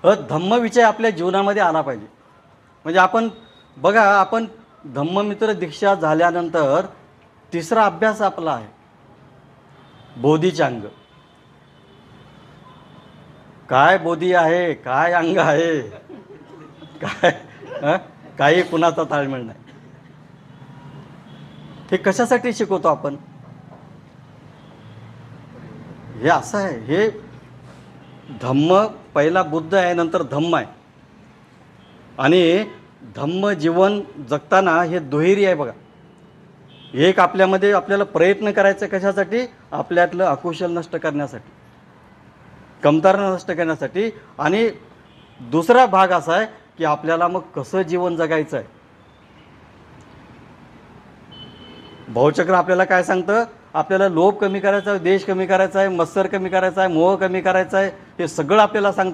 धम्म विषय आपल्या जीवनामध्ये आला पाहिजे. म्हणजे आपण बघा, आपण धम्ममित्र दीक्षा झाल्यानंतर तिसरा अभ्यास आपला आहे बोधीचे अंग. काय बोधी आहे, काय अंग आहे, काय काही कुणाचा ताळमेळ नाही. हे कशासाठी शिकवतो आपण? हे असं आहे, हे धम्म पहिला बुद्ध आहे, नंतर धम्म आहे. आणि धम्म जीवन जगताना हे दुहेरी आहे बघा. एक आपल्यामध्ये आपल्याला प्रयत्न करायचा कशासाठी? आपल्यातलं अकुशल नष्ट करण्यासाठी, कमतरता नष्ट करण्यासाठी. आणि दुसरा भाग असा आहे की आपल्याला मग कसं जीवन जगायचं आहे. भावचक्र आपल्याला काय सांगतं? आपल्याला लोभ कमी करायचा आहे, देश कमी करायचा आहे, मत्सर कमी करायचा आहे, मोह कमी करायचा आहे. हे सगळं आपल्याला सांगतं.